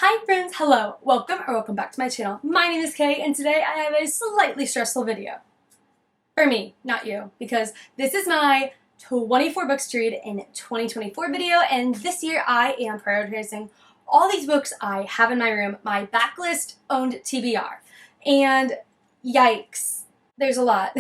Hi friends, hello, welcome back to my channel. My name is Kay and today I have a slightly stressful video. For me, not you, because this is my 24 books to read in 2024 video, and this year I am prioritizing all these books I have in my room, my backlist owned TBR. And yikes, there's a lot.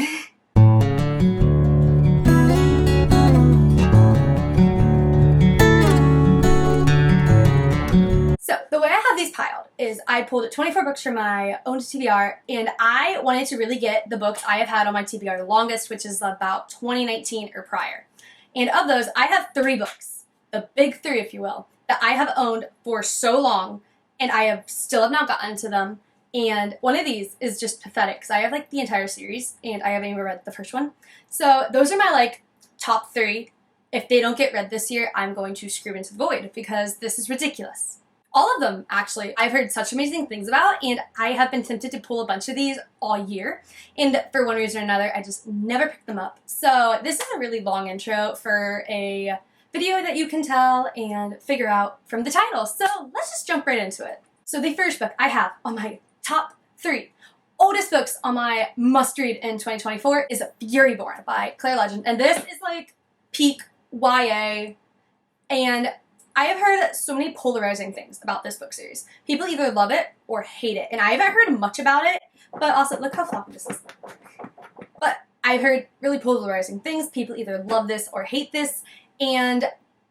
So the way I have these piled is I pulled 24 books from my owned TBR, and I wanted to really get the books I have had on my TBR the longest, which is about 2019 or prior. And of those, I have 3 books, the big 3 if you will, that I have owned for so long, and I still have not gotten to them. And one of these is just pathetic because I have like the entire series and I haven't even read the first one. So those are my top 3. If they don't get read this year, I'm going to scream into the void because this is ridiculous. All of them, actually, I've heard such amazing things about, and I have been tempted to pull a bunch of these all year, and for one reason or another, I just never picked them up. So this is a really long intro for a video that you can tell and figure out from the title. So let's just jump right into it. So the first book I have on my top 3 oldest books on my must-read in 2024 is Furyborn by Claire Legend, and this is like peak YA, and I have heard so many polarizing things about this book series. People either love it or hate it, and I haven't heard much about it, but also, look how floppy this is. But I've heard really polarizing things. People either love this or hate this, and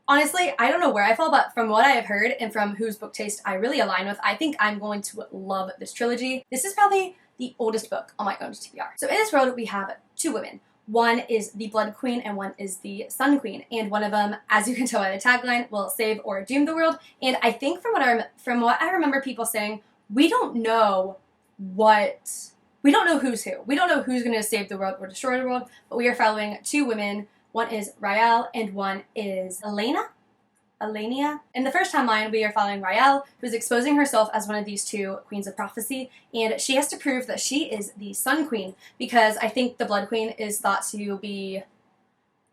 honestly, I don't know where I fall, but from what I have heard and from whose book taste I really align with, I think I'm going to love this trilogy. This is probably the oldest book on my own TBR. So in this world, we have 2 women. One is the Blood Queen and one is the Sun Queen, and one of them, as you can tell by the tagline, will save or doom the world. And I think from what I remember people saying, we don't know who's who. We don't know who's going to save the world or destroy the world, but we are following 2 women. One is Raelle and one is Elenia. In the first timeline, we are following Raelle, who's exposing herself as one of these 2 queens of prophecy, and she has to prove that she is the Sun Queen, because I think the Blood Queen is thought to be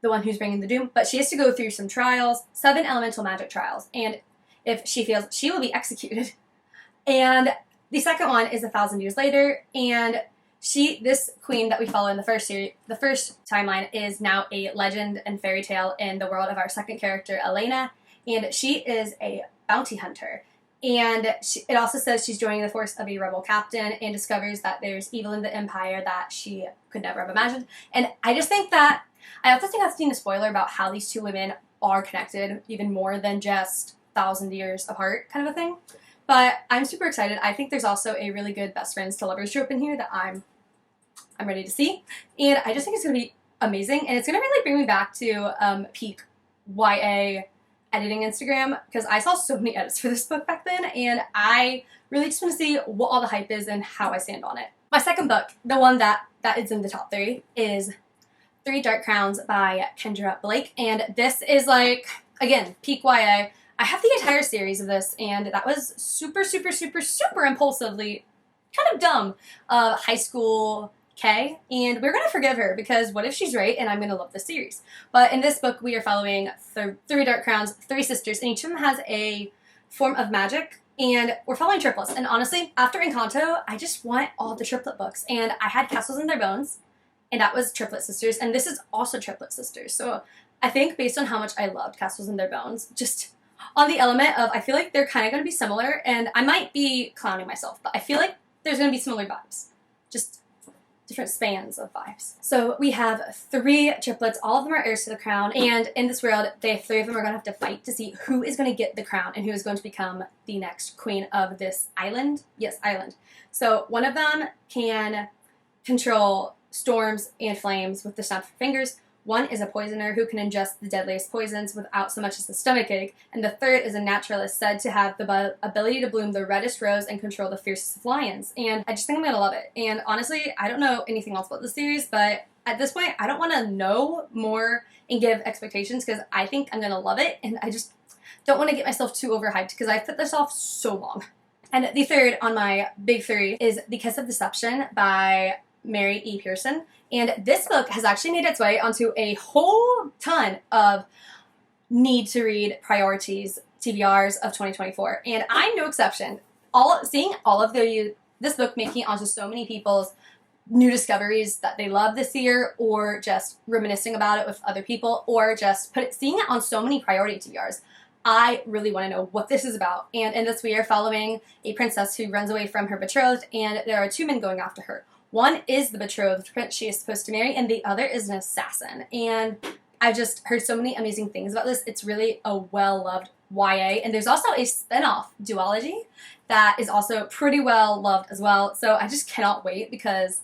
the one who's bringing the doom, but she has to go through some trials, 7 elemental magic trials, and if she fails, she will be executed. And the second one is 1,000 years later, and this queen that we follow in the first timeline is now a legend and fairy tale in the world of our second character, Elena, and she is a bounty hunter. And it also says she's joining the force of a rebel captain and discovers that there's evil in the empire that she could never have imagined. And I also think I've seen a spoiler about how these 2 women are connected even more than just 1,000 years apart kind of a thing. But I'm super excited. I think there's also a really good best friends to lovers trope in here that I'm ready to see. And I just think it's going to be amazing. And it's going to really bring me back to peak YA editing Instagram, because I saw so many edits for this book back then, and I really just want to see what all the hype is and how I stand on it. My second book, the one that is in the top 3, is 3 Dark Crowns by Kendra Blake, and this is again, peak YA. I have the entire series of this, and that was super impulsively kind of dumb high school Kay, and we're going to forgive her because what if she's right and I'm going to love this series. But in this book, we are following 3 Dark Crowns, 3 sisters, and each of them has a form of magic, and we're following triplets. And honestly, after Encanto, I just want all the triplet books, and I had Castles in Their Bones, and that was triplet sisters, and this is also triplet sisters. So I think based on how much I loved Castles in Their Bones, just on the element of I feel like they're kind of going to be similar, and I might be clowning myself, but I feel like there's going to be similar vibes. Just different spans of vibes. So we have 3 triplets. All of them are heirs to the crown, and in this world, 3 of them are going to have to fight to see who is going to get the crown and who is going to become the next queen of this island. Yes, island. So one of them can control storms and flames with the snap of her fingers. One is a poisoner who can ingest the deadliest poisons without so much as a stomachache, and the third is a naturalist said to have the ability to bloom the reddest rose and control the fiercest of lions. And I just think I'm gonna love it. And honestly, I don't know anything else about this series, but at this point, I don't want to know more and give expectations because I think I'm gonna love it, and I just don't want to get myself too overhyped because I've put this off so long. And the third on my big 3 is The Kiss of Deception by Mary E. Pearson. And this book has actually made its way onto a whole ton of need to read priorities TBRs of 2024, and I'm no exception. Seeing all of this book making it onto so many people's new discoveries that they love this year, or just reminiscing about it with other people, or just seeing it on so many priority TBRs. I really want to know what this is about. And in this, we are following a princess who runs away from her betrothed, and there are two men going after her. One is the betrothed prince she is supposed to marry, and the other is an assassin. And I've just heard so many amazing things about this. It's really a well-loved YA, and there's also a spin-off duology that is also pretty well loved as well. So I just cannot wait, because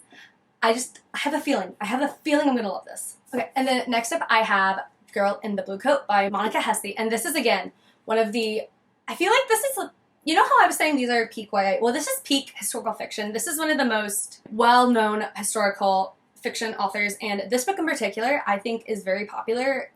I have a feeling. I have a feeling I'm going to love this. Okay, and then next up I have Girl in the Blue Coat by Monica Hesse, and this is, again, one of the, I feel like this is, you know how I was saying these are peak YA? Well, this is peak historical fiction. This is one of the most well-known historical fiction authors, and this book in particular I think is very popular.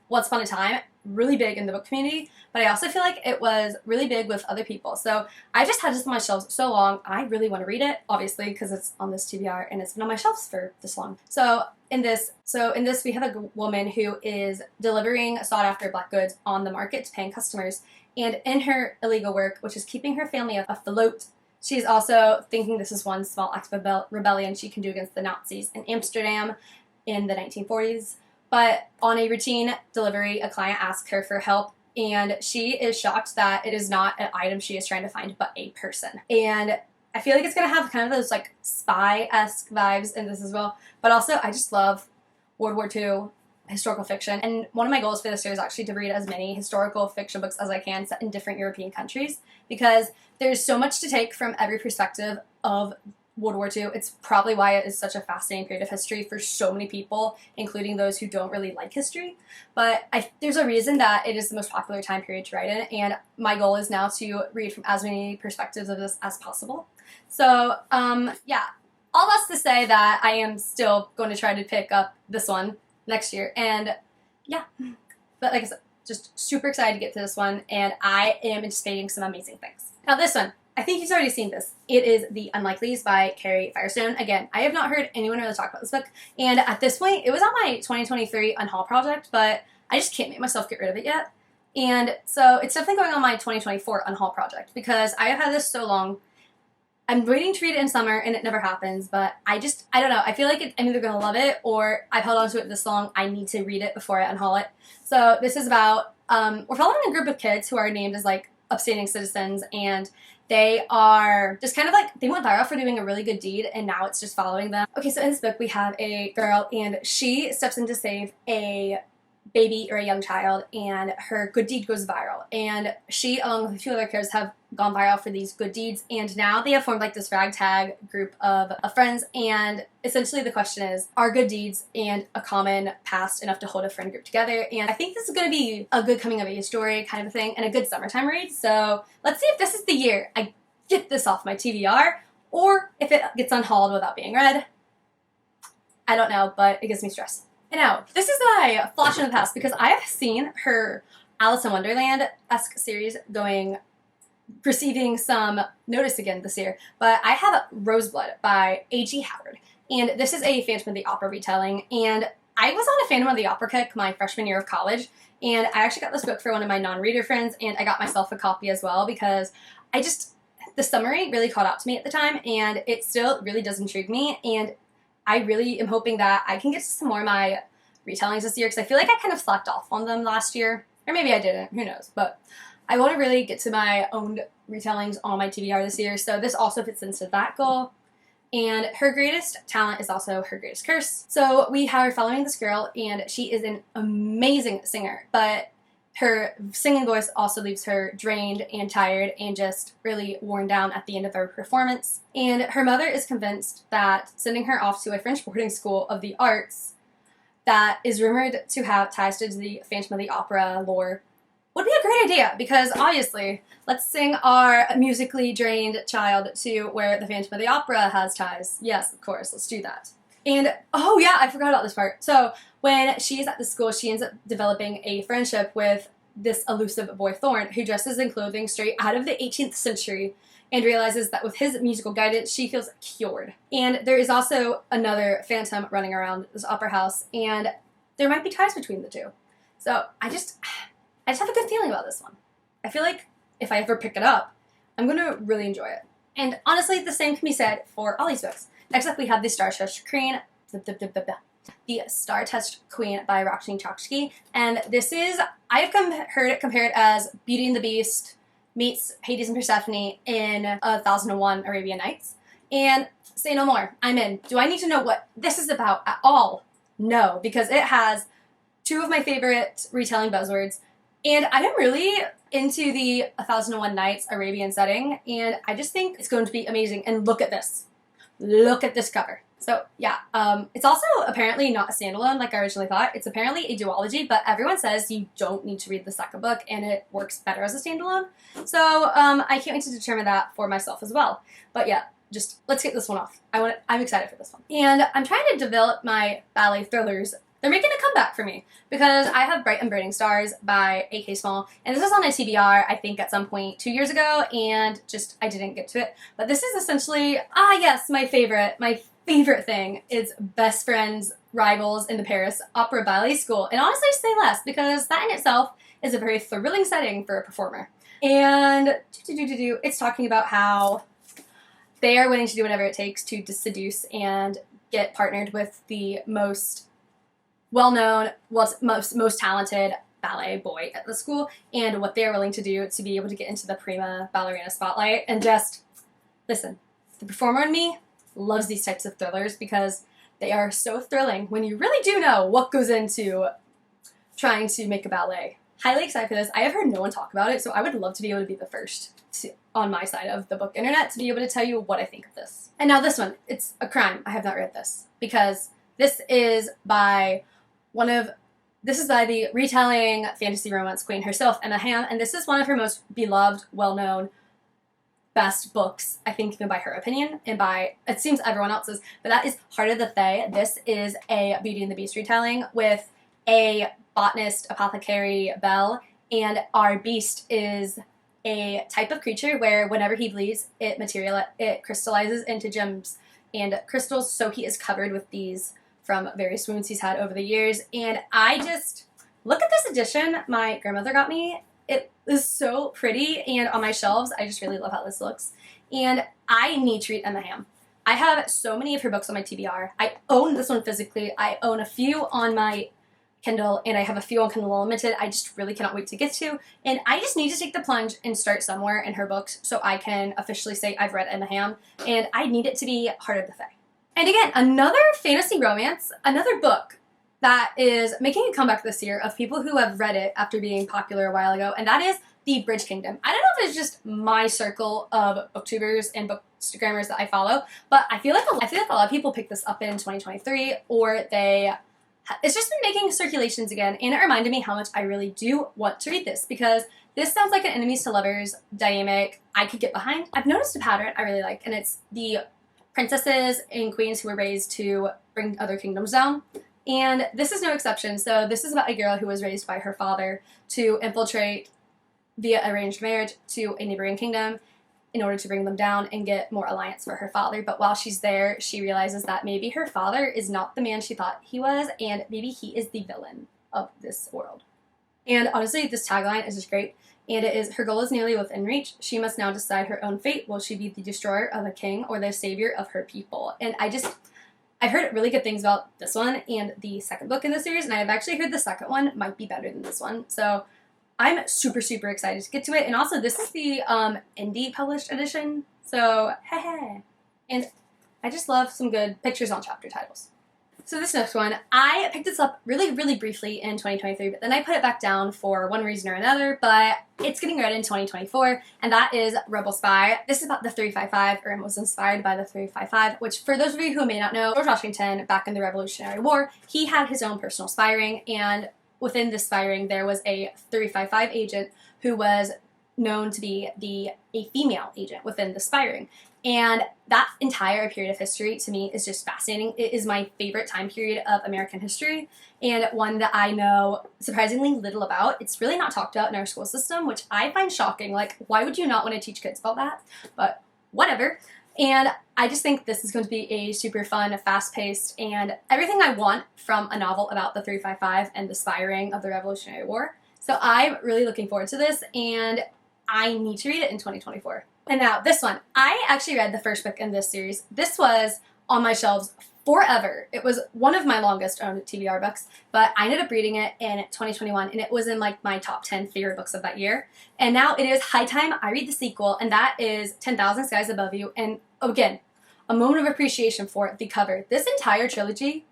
Once upon a time, really big in the book community, but I also feel like it was really big with other people. So I just had this on my shelves so long. I really want to read it, obviously, because it's on this TBR and it's been on my shelves for this long. So in this we have a woman who is delivering sought-after black goods on the market to paying customers, and in her illegal work, which is keeping her family afloat, she's also thinking this is one small act of rebellion she can do against the Nazis in Amsterdam in the 1940s. But on a routine delivery, a client asks her for help, and she is shocked that it is not an item she is trying to find, but a person. And I feel like it's going to have kind of those like spy-esque vibes in this as well. But also, I just love World War II historical fiction. And one of my goals for this year is actually to read as many historical fiction books as I can set in different European countries, because there's so much to take from every perspective of World War II. It's probably why it is such a fascinating period of history for so many people, including those who don't really like history. But there's a reason that it is the most popular time period to write in, and my goal is now to read from as many perspectives of this as possible. So, yeah, all that's to say that I am still going to try to pick up this one next year, and yeah, but like I said, just super excited to get to this one, and I am anticipating some amazing things. Now this one, I think you've already seen this. It is The Unlikelies by Carrie Firestone. Again, I have not heard anyone really talk about this book, and at this point, it was on my 2023 Unhaul project, but I just can't make myself get rid of it yet. And so it's definitely going on my 2024 Unhaul project, because I have had this so long. I'm waiting to read it in summer, and it never happens, but I don't know. I feel like I'm either going to love it, or I've held on to it this long. I need to read it before I unhaul it. So this is about, we're following a group of kids who are named as, like, upstanding citizens, and they are just kind of like, they went viral for doing a really good deed, and now it's just following them. Okay, so in this book, we have a girl, and she steps in to save a baby or a young child, and her good deed goes viral. And she, along with a few other kids, have gone viral for these good deeds, and now they have formed like this ragtag group of friends, and essentially the question is, are good deeds and a common past enough to hold a friend group together? And I think this is going to be a good coming of age story kind of a thing, and a good summertime read. So let's see if this is the year I get this off my TBR, or if it gets unhauled without being read. I don't know, but it gives me stress. And now, this is my flash in the past, because I have seen her Alice in Wonderland-esque series receiving some notice again this year, but I have Roseblood by A.G. Howard, and this is a Phantom of the Opera retelling, and I was on a Phantom of the Opera kick my freshman year of college, and I actually got this book for one of my non-reader friends, and I got myself a copy as well, because the summary really caught out to me at the time, and it still really does intrigue me, and I really am hoping that I can get to some more of my retellings this year, because I feel like I kind of slacked off on them last year, or maybe I didn't, who knows, but I want to really get to my own retellings on my TBR this year, so this also fits into that goal. And her greatest talent is also her greatest curse. So we are following this girl, and she is an amazing singer, but her singing voice also leaves her drained and tired and just really worn down at the end of her performance. And her mother is convinced that sending her off to a French boarding school of the arts that is rumored to have ties to the Phantom of the Opera lore would be a great idea, because obviously, let's sing our musically drained child to where the Phantom of the Opera has ties. Yes, of course, let's do that. And, oh yeah, I forgot about this part. So, when she's at the school, she ends up developing a friendship with this elusive boy Thorn, who dresses in clothing straight out of the 18th century, and realizes that with his musical guidance, she feels cured. And there is also another phantom running around this opera house, and there might be ties between the two. So, I just have a good feeling about this one. I feel like if I ever pick it up, I'm going to really enjoy it. And honestly, the same can be said for all these books. Next up, we have The Star-Touched Queen, The Star-Touched Queen by Roxane Chokshi. And this is, I have heard it compared as Beauty and the Beast meets Hades and Persephone in 1001 Arabian Nights. And say no more. I'm in. Do I need to know what this is about at all? No, because it has two of my favorite retelling buzzwords. And I am really into the 1001 Nights Arabian setting, and I just think it's going to be amazing. And look at this. Look at this cover. So yeah, it's also apparently not a standalone like I originally thought. It's apparently a duology, but everyone says you don't need to read the second book, and it works better as a standalone. So I can't wait to determine that for myself as well. But yeah, just let's get this one off. I'm excited for this one. And I'm trying to develop my ballet thrillers. They're making a comeback for me because I have Bright and Burning Stars by A.K. Small, and this was on a TBR, I think, at some point 2 years ago, and just I didn't get to it. But this is essentially, yes, my favorite thing is best friends, rivals in the Paris Opera Ballet School. And honestly, say less, because that in itself is a very thrilling setting for a performer. And it's talking about how they are willing to do whatever it takes to seduce and get partnered with the most well-known, most talented ballet boy at the school, and what they're willing to do to be able to get into the prima ballerina spotlight. And just, listen, the performer in me loves these types of thrillers because they are so thrilling when you really do know what goes into trying to make a ballet. Highly excited for this. I have heard no one talk about it, so I would love to be able to be the first on my side of the book internet to be able to tell you what I think of this. And now this one, it's a crime I have not read this, because this is by the retelling fantasy romance queen herself, Emma Ham, and this is one of her most beloved, well-known, best books, I think, even by her opinion, and by, it seems, everyone else's, but that is Heart of the Fae. This is a Beauty and the Beast retelling with a botanist, apothecary, Belle, and our beast is a type of creature where whenever he bleeds, it crystallizes into gems and crystals, so he is covered with these from various wounds he's had over the years. And I just, look at this edition my grandmother got me. It is so pretty, and on my shelves, I just really love how this looks. And I need to read Emma Ham. I have so many of her books on my TBR. I own this one physically. I own a few on my Kindle, and I have a few on Kindle Unlimited. I just really cannot wait to get to. And I just need to take the plunge and start somewhere in her books so I can officially say I've read Emma Ham. And I need it to be Heart of the Fae. And again, another fantasy romance, another book that is making a comeback this year of people who have read it after being popular a while ago, and that is The Bridge Kingdom. I don't know if it's just my circle of booktubers and bookstagrammers that I follow, but I feel like a lot of people picked this up in 2023, or it's just been making circulations again, and it reminded me how much I really do want to read this, because this sounds like an enemies to lovers dynamic I could get behind. I've noticed a pattern I really like, and it's the princesses and queens who were raised to bring other kingdoms down. And this is no exception. So this is about a girl who was raised by her father to infiltrate via arranged marriage to a neighboring kingdom in order to bring them down and get more alliance for her father. But while she's there, she realizes that maybe her father is not the man she thought he was, and maybe he is the villain of this world. And honestly, this tagline is just great. And it is, her goal is nearly within reach. She must now decide her own fate. Will she be the destroyer of a king or the savior of her people? And I've heard really good things about this one and the second book in the series, and I've actually heard the second one might be better than this one. So I'm super, super excited to get to it. And also, this is the indie published edition. So, heh. And I just love some good pictures on chapter titles. So this next one, I picked this up really, really briefly in 2023, but then I put it back down for one reason or another, but it's getting read in 2024, and that is Rebel Spy. This is about the 355, or it was inspired by the 355, which, for those of you who may not know, George Washington, back in the Revolutionary War, he had his own personal spy ring, and within this spy ring, there was a 355 agent who was known to be a female agent within the spy ring. And that entire period of history, to me, is just fascinating. It is my favorite time period of American history, and one that I know surprisingly little about. It's really not talked about in our school system, which I find shocking. Like, why would you not want to teach kids about that? But whatever. And I just think this is going to be a super fun, fast-paced, and everything I want from a novel about the 355 and the spy ring of the Revolutionary War. So I'm really looking forward to this, and I need to read it in 2024. And now this one. I actually read the first book in this series. This was on my shelves forever. It was one of my longest owned TBR books, but I ended up reading it in 2021, and it was in like my top 10 favorite books of that year. And now it is high time I read the sequel, and that is 10,000 Skies Above You. And again, a moment of appreciation for the cover. This entire trilogy,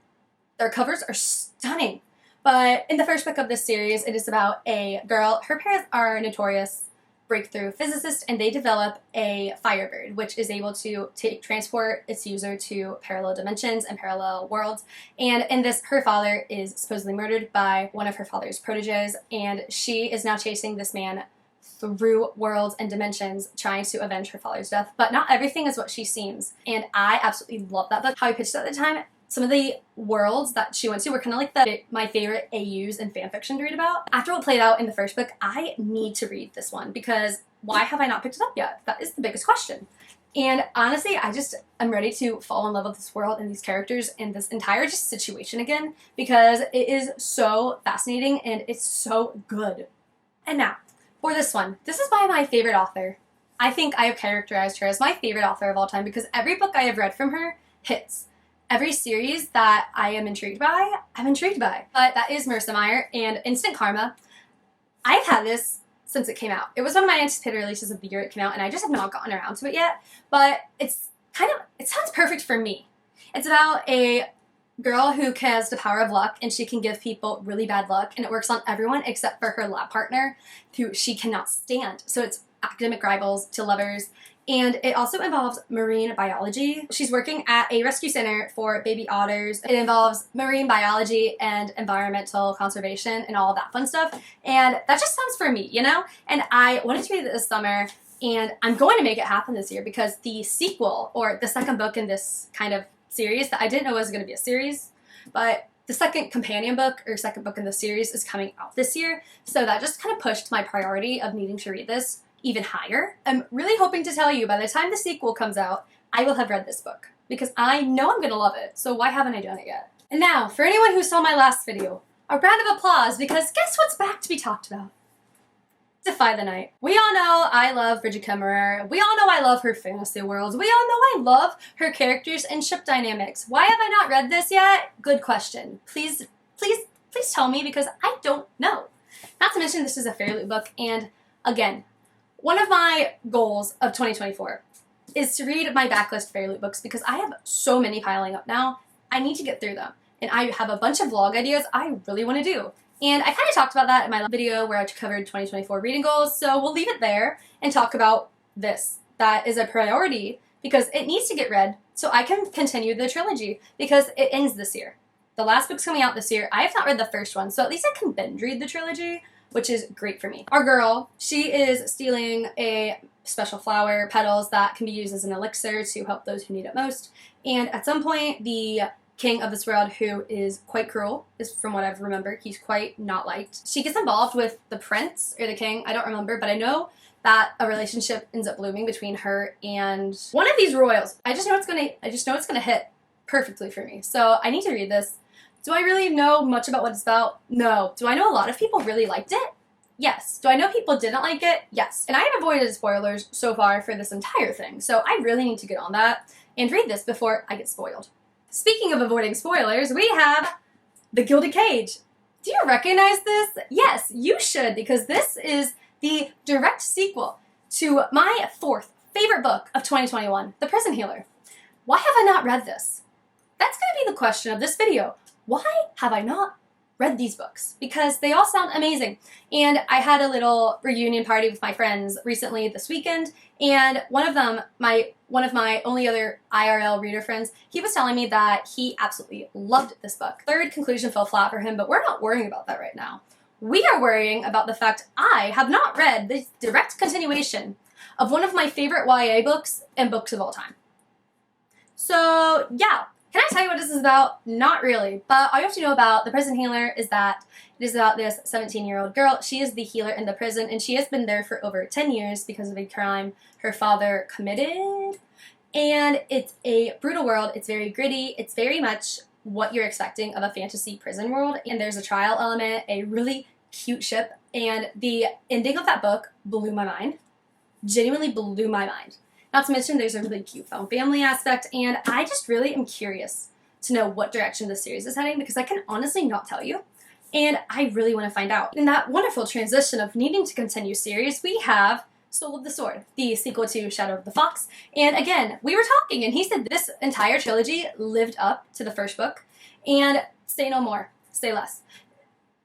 their covers are stunning. But in the first book of this series, it is about a girl. Her parents are notorious breakthrough physicists, and they develop a Firebird, which is able to transport its user to parallel dimensions and parallel worlds. And in this, her father is supposedly murdered by one of her father's proteges, and she is now chasing this man through worlds and dimensions, trying to avenge her father's death. But not everything is what she seems, and I absolutely love that book. How I pitched it at the time, some of the worlds that she went to were kind of like my favorite AUs and fanfiction to read about. After what played out in the first book, I need to read this one, because why have I not picked it up yet? That is the biggest question. And honestly, I'm ready to fall in love with this world and these characters and this entire just situation again, because it is so fascinating and it's so good. And now, for this one, this is by my favorite author. I think I have characterized her as my favorite author of all time because every book I have read from her hits. Every series that I am intrigued by, I'm intrigued by. But that is Marissa Meyer and Instant Karma. I've had this since it came out. It was one of my anticipated releases of the year it came out, and I just have not gotten around to it yet. But it sounds perfect for me. It's about a girl who has the power of luck, and she can give people really bad luck, and it works on everyone except for her lab partner, who she cannot stand. So it's academic rivals to lovers. And it also involves marine biology. She's working at a rescue center for baby otters. It involves marine biology and environmental conservation and all of that fun stuff. And that just sounds for me, you know? And I wanted to read it this summer, and I'm going to make it happen this year because the sequel, or the second book in this kind of series that I didn't know was going to be a series, but the second companion book or second book in the series is coming out this year. So that just kind of pushed my priority of needing to read this even higher. I'm really hoping to tell you by the time the sequel comes out, I will have read this book because I know I'm going to love it. So why haven't I done it yet? And now, for anyone who saw my last video, a round of applause because guess what's back to be talked about? Defy the Night. We all know I love Bridget Kemmerer. We all know I love her fantasy worlds. We all know I love her characters and ship dynamics. Why have I not read this yet? Good question. Please tell me because I don't know. Not to mention this is a Fairy Loot book, and again, one of my goals of 2024 is to read my backlist Fairy Loot books because I have so many piling up now. I need to get through them. And I have a bunch of vlog ideas I really want to do. And I kind of talked about that in my video where I covered 2024 reading goals, so we'll leave it there and talk about this. That is a priority because it needs to get read so I can continue the trilogy because it ends this year. The last book's coming out this year. I have not read the first one, so at least I can binge read the trilogy, which is great for me. Our girl, she is stealing a special flower petals that can be used as an elixir to help those who need it most. And at some point, the king of this world, who is quite cruel, is from what I've remembered, he's quite not liked. She gets involved with the prince, or the king, I don't remember, but I know that a relationship ends up blooming between her and one of these royals. I just know it's gonna hit perfectly for me. So I need to read this. Do I really know much about what it's about? No. Do I know a lot of people really liked it? Yes. Do I know people didn't like it? Yes. And I have avoided spoilers so far for this entire thing, so I really need to get on that and read this before I get spoiled. Speaking of avoiding spoilers, we have The Gilded Cage. Do you recognize this? Yes, you should, because this is the direct sequel to my fourth favorite book of 2021, The Prison Healer. Why have I not read this? That's going to be the question of this video. Why have I not read these books? Because they all sound amazing. And I had a little reunion party with my friends recently this weekend, and one of my only other IRL reader friends, he was telling me that he absolutely loved this book. Third conclusion fell flat for him, but we're not worrying about that right now. We are worrying about the fact I have not read the direct continuation of one of my favorite YA books and books of all time. So yeah. Can I tell you what this is about? Not really, but all you have to know about The Prison Healer is that it is about this 17-year-old girl. She is the healer in the prison, and she has been there for over 10 years because of a crime her father committed. And it's a brutal world. It's very gritty. It's very much what you're expecting of a fantasy prison world, and there's a trial element, a really cute ship, and the ending of that book blew my mind. Genuinely blew my mind. Not to mention there's a really cute found family aspect, and I just really am curious to know what direction this series is heading because I can honestly not tell you. And I really want to find out. In that wonderful transition of needing to continue series, we have Soul of the Sword, the sequel to Shadow of the Fox. And again, we were talking, and he said this entire trilogy lived up to the first book. And say no more, say less.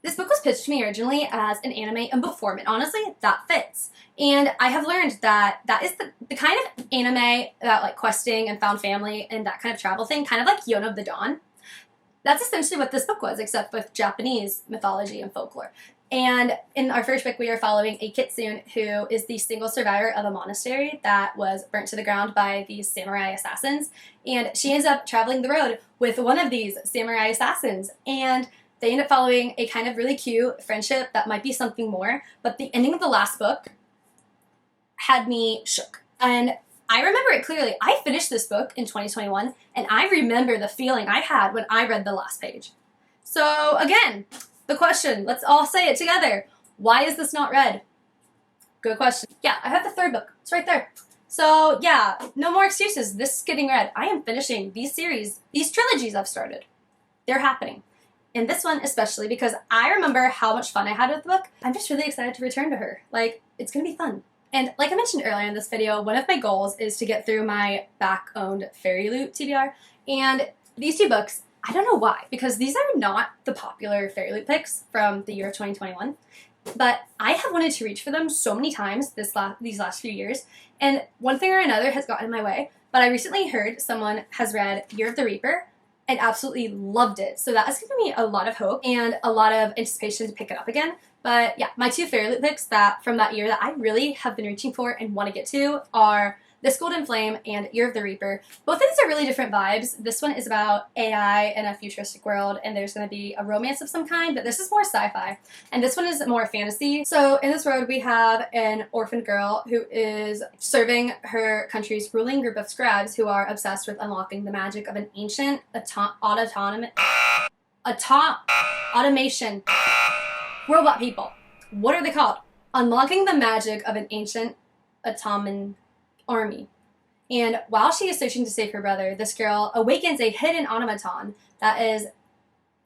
This book was pitched to me originally as an anime in book form, and honestly, that fits. And I have learned that that is the kind of anime about like questing and found family and that kind of travel thing, kind of like Yona of the Dawn. That's essentially what this book was, except with Japanese mythology and folklore. And in our first book, we are following a kitsune who is the single survivor of a monastery that was burnt to the ground by these samurai assassins. And she ends up traveling the road with one of these samurai assassins. And they end up following a kind of really cute friendship that might be something more. But the ending of the last book had me shook. And I remember it clearly. I finished this book in 2021, and I remember the feeling I had when I read the last page. So again, the question, let's all say it together. Why is this not read? Good question. Yeah, I have the third book. It's right there. So yeah, no more excuses. This is getting read. I am finishing these series, these trilogies I've started. They're happening. And this one especially because I remember how much fun I had with the book. I'm just really excited to return to her. Like, it's going to be fun. And like I mentioned earlier in this video, one of my goals is to get through my back-owned Fairy Loot TBR. And these two books, I don't know why, because these are not the popular Fairy Loot picks from the year of 2021. But I have wanted to reach for them so many times these last few years. And one thing or another has gotten in my way. But I recently heard someone has read Year of the Reaper and absolutely loved it. So that has given me a lot of hope and a lot of anticipation to pick it up again. But yeah, my two Fairy Loot picks from that year that I really have been reaching for and want to get to are This Golden Flame and Year of the Reaper. Both of these are really different vibes. This one is about AI in a futuristic world, and there's going to be a romance of some kind, but this is more sci-fi. And this one is more fantasy. So in this world, we have an orphan girl who is serving her country's ruling group of scribes who are obsessed with unlocking the magic of an ancient automation. Robot people. What are they called? Unlocking the magic of an ancient Ottoman army. And while she is searching to save her brother, this girl awakens a hidden automaton that is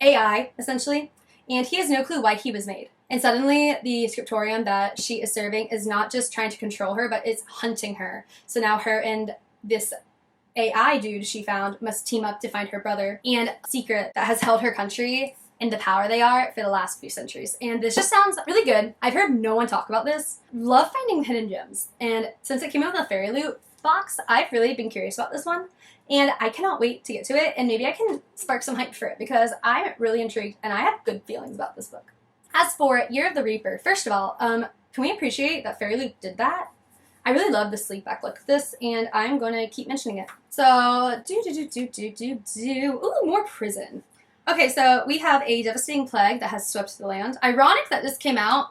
AI, essentially, and he has no clue why he was made. And suddenly, the scriptorium that she is serving is not just trying to control her, but it's hunting her. So now her and this AI dude she found must team up to find her brother and a secret that has held her country in the power they are for the last few centuries. And this just sounds really good. I've heard no one talk about this. Love finding hidden gems. And since it came out with a Fairy Loot box, I've really been curious about this one. And I cannot wait to get to it. And maybe I can spark some hype for it because I'm really intrigued and I have good feelings about this book. As for Year of the Reaper, first of all, can we appreciate that Fairy Loot did that? I really love the sleek back look of this, and I'm going to keep mentioning it. So, ooh, more prison. Okay, so we have a devastating plague that has swept the land. Ironic that this came out.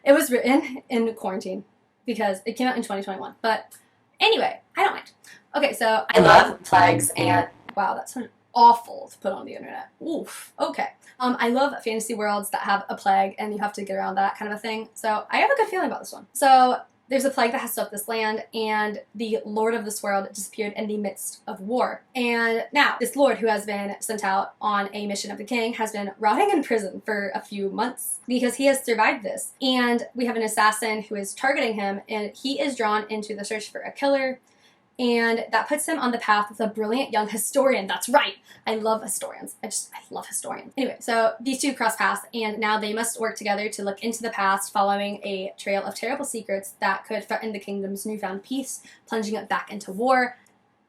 It was written in quarantine because it came out in 2021. But anyway, I don't mind. Okay, so I love plagues and... Wow, that sounded awful to put on the internet. Oof. Okay. I love fantasy worlds that have a plague and you have to get around that kind of a thing. So I have a good feeling about this one. So there's a plague that has swept this land, and the lord of this world disappeared in the midst of war. And now, this lord who has been sent out on a mission of the king has been rotting in prison for a few months because he has survived this. And we have an assassin who is targeting him, and he is drawn into the search for a killer. And that puts him on the path of a brilliant young historian. That's right. I love historians. I love historians. Anyway, so these two cross paths, and now they must work together to look into the past, following a trail of terrible secrets that could threaten the kingdom's newfound peace, plunging it back into war.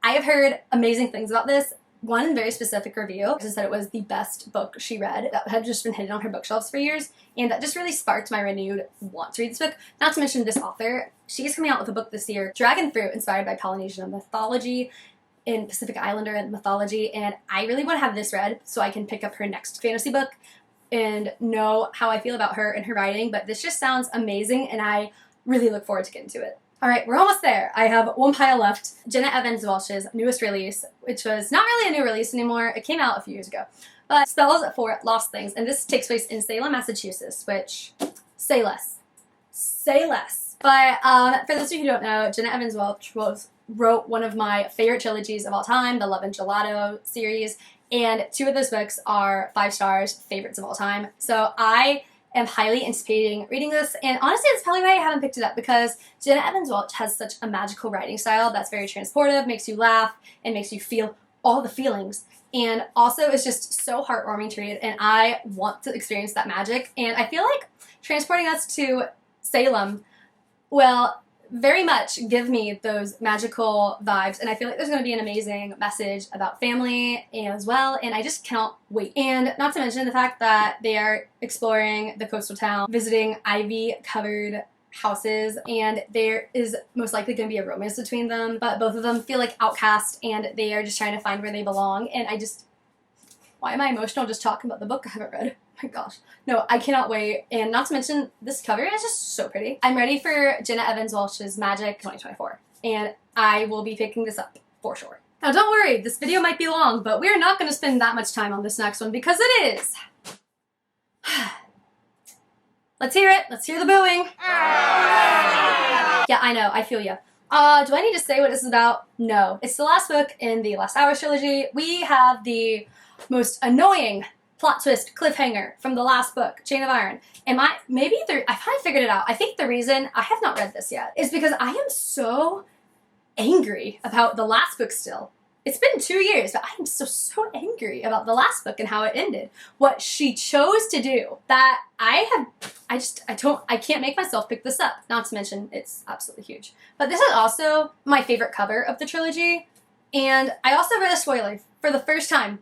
I have heard amazing things about this. One very specific review said it was the best book she read that had just been hidden on her bookshelves for years, and that just really sparked my renewed want to read this book. Not to mention this author. She is coming out with a book this year, Dragon Fruit, inspired by Polynesian mythology and Pacific Islander mythology, and I really want to have this read so I can pick up her next fantasy book and know how I feel about her and her writing, but this just sounds amazing, and I really look forward to getting to it. Alright, we're almost there. I have one pile left. Jenna Evans Welch's newest release, which was not really a new release anymore. It came out a few years ago. but spells for lost things. And this takes place in Salem, Massachusetts, which, say less. Say less. But for those of you who don't know, Jenna Evans Welch wrote one of my favorite trilogies of all time, the Love and Gelato series, and 2 of those books are 5 stars, favorites of all time. So I am highly anticipating reading this, and honestly that's probably why I haven't picked it up, because Jenna Evans Welch has such a magical writing style that's very transportive, makes you laugh, and makes you feel all the feelings, and also is just so heartwarming to read, and I want to experience that magic. And I feel like transporting us to Salem will very much give me those magical vibes, and I feel like there's going to be an amazing message about family as well, and I just cannot wait. And not to mention the fact that they are exploring the coastal town, visiting ivy-covered houses, and there is most likely going to be a romance between them, but both of them feel like outcast, and they are just trying to find where they belong, and why am I emotional just talking about the book I haven't read? Oh my gosh. No, I cannot wait. And not to mention, this cover is just so pretty. I'm ready for Jenna Evans Welch's Magic 2024, and I will be picking this up for sure. Now don't worry, this video might be long, but we're not going to spend that much time on this next one because it is. Let's hear it. Let's hear the booing. Yeah, I know. I feel you. Do I need to say what this is about? No. It's the last book in the Last Hours trilogy. We have the most annoying plot twist cliffhanger from the last book, Chain of Iron. And I finally figured it out. I think the reason I have not read this yet is because I am so angry about the last book still. It's been 2 years, but I am so angry about the last book and how it ended. What she chose to do, that I can't make myself pick this up. Not to mention, it's absolutely huge. But this is also my favorite cover of the trilogy. And I also read a spoiler for the first time.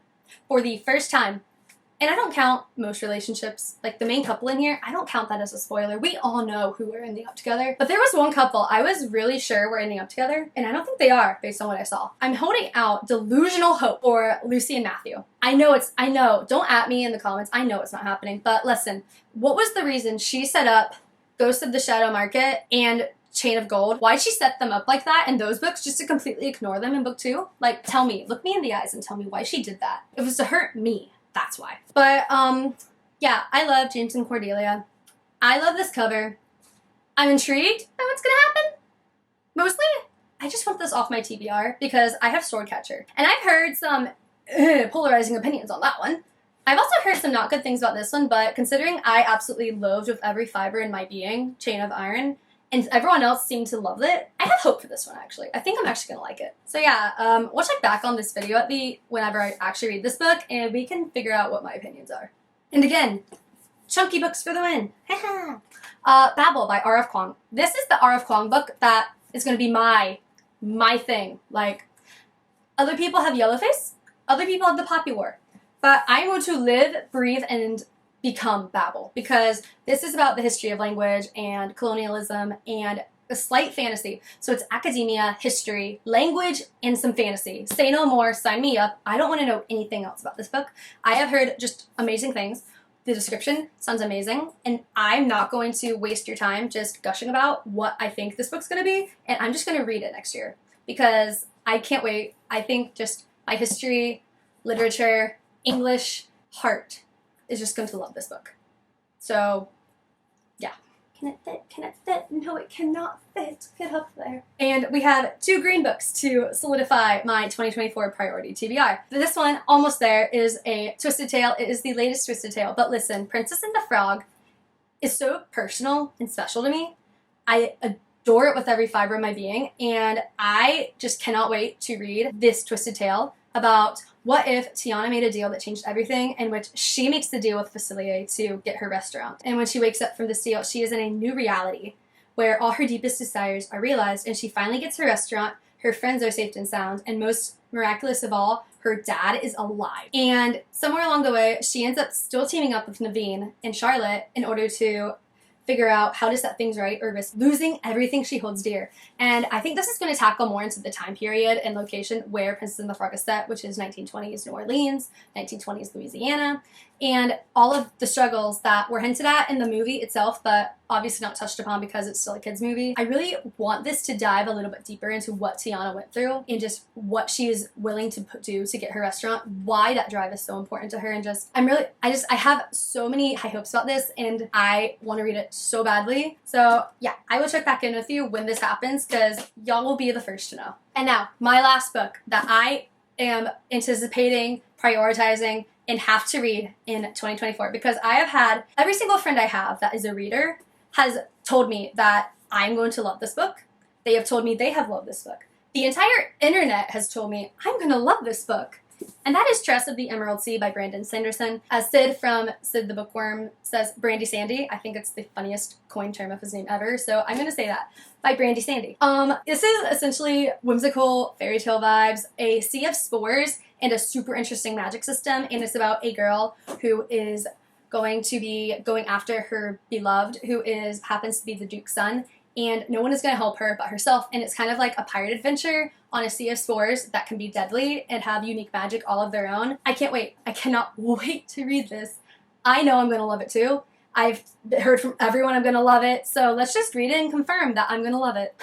And I don't count most relationships, like the main couple in here, I don't count that as a spoiler. We all know who we're ending up together. But there was one couple I was really sure were ending up together, and I don't think they are based on what I saw. I'm holding out delusional hope for Lucy and Matthew. I know, don't at me in the comments, I know it's not happening, but listen, what was the reason she set up Ghost of the Shadow Market and Chain of Gold? Why'd she set them up like that in those books just to completely ignore them in book 2? Like, tell me, look me in the eyes and tell me why she did that. It was to hurt me. That's why. But, yeah, I love James and Cordelia. I love this cover. I'm intrigued by what's gonna happen. Mostly, I just want this off my TBR because I have Swordcatcher. And I've heard some polarizing opinions on that one. I've also heard some not good things about this one, but considering I absolutely loathed with every fiber in my being Chain of Iron, and everyone else seemed to love it, I have hope for this one, actually. I think I'm actually gonna like it. So yeah, we'll check back on this video whenever I actually read this book, and we can figure out what my opinions are. And again, chunky books for the win. Babel by R.F. Kuang. This is the R.F. Kuang book that is gonna be my thing. Like, other people have Yellowface, other people have the Poppy War, but I'm going to live, breathe, and become Babel, because this is about the history of language and colonialism and a slight fantasy. So it's academia, history, language, and some fantasy. Say no more, sign me up. I don't want to know anything else about this book. I have heard just amazing things. The description sounds amazing, and I'm not going to waste your time just gushing about what I think this book's going to be, and I'm just going to read it next year because I can't wait. I think just my history, literature, English heart is just going to love this book. So, yeah. Can it fit? Can it fit? No, it cannot fit. Get up there. And we have 2 green books to solidify my 2024 priority TBR. This one, almost there, is a Twisted Tale. It is the latest Twisted Tale. But listen, Princess and the Frog is so personal and special to me. I adore it with every fiber of my being, and I just cannot wait to read this Twisted Tale about what if Tiana made a deal that changed everything, in which she makes the deal with Facilier to get her restaurant. And when she wakes up from this deal, she is in a new reality where all her deepest desires are realized, and she finally gets her restaurant, her friends are safe and sound, and most miraculous of all, her dad is alive. And somewhere along the way, she ends up still teaming up with Naveen and Charlotte in order to figure out how to set things right or risk losing everything she holds dear. And I think this is going to tackle more into the time period and location where Princess and the Frog is set, which is 1920s New Orleans, 1920s Louisiana. and all of the struggles that were hinted at in the movie itself, but obviously not touched upon because it's still a kid's movie. I really want this to dive a little bit deeper into what Tiana went through and just what she is willing to do to get her restaurant, why that drive is so important to her, and just I have so many high hopes about this and I want to read it so badly. So yeah, I will check back in with you when this happens because y'all will be the first to know. And now, my last book that I am anticipating, prioritizing, and have to read in 2024, because I have had every single friend I have that is a reader has told me that I'm going to love this book. They have told me they have loved this book. The entire internet has told me I'm going to love this book. And that is Tress of the Emerald Sea by Brandon Sanderson. As Sid from Sid the Bookworm says, Brandy Sandy. I think it's the funniest coined term of his name ever, so I'm going to say that. By Brandy Sandy. This is essentially whimsical fairy tale vibes, a sea of spores, and a super interesting magic system, and it's about a girl who is going to be going after her beloved, who happens to be the Duke's son, and no one is going to help her but herself, and it's kind of like a pirate adventure on a sea of spores that can be deadly and have unique magic all of their own. I can't wait. I cannot wait to read this. I know I'm going to love it too. I've heard from everyone I'm going to love it, so let's just read it and confirm that I'm going to love it.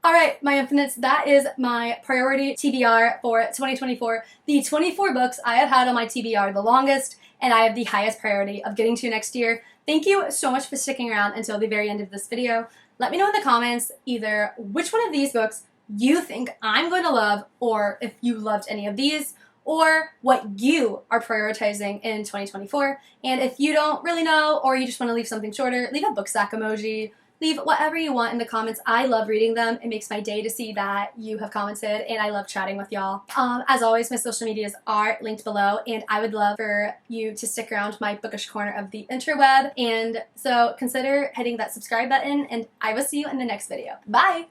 Alright, my infinites, that is my priority TBR for 2024. The 24 books I have had on my TBR the longest, and I have the highest priority of getting to next year. Thank you so much for sticking around until the very end of this video. Let me know in the comments either which one of these books you think I'm going to love, or if you loved any of these, or what you are prioritizing in 2024. And if you don't really know, or you just want to leave something shorter, leave a book sack emoji. Leave whatever you want in the comments. I love reading them. It makes my day to see that you have commented, and I love chatting with y'all. As always, my social medias are linked below, and I would love for you to stick around my bookish corner of the interweb. And so consider hitting that subscribe button, and I will see you in the next video. Bye!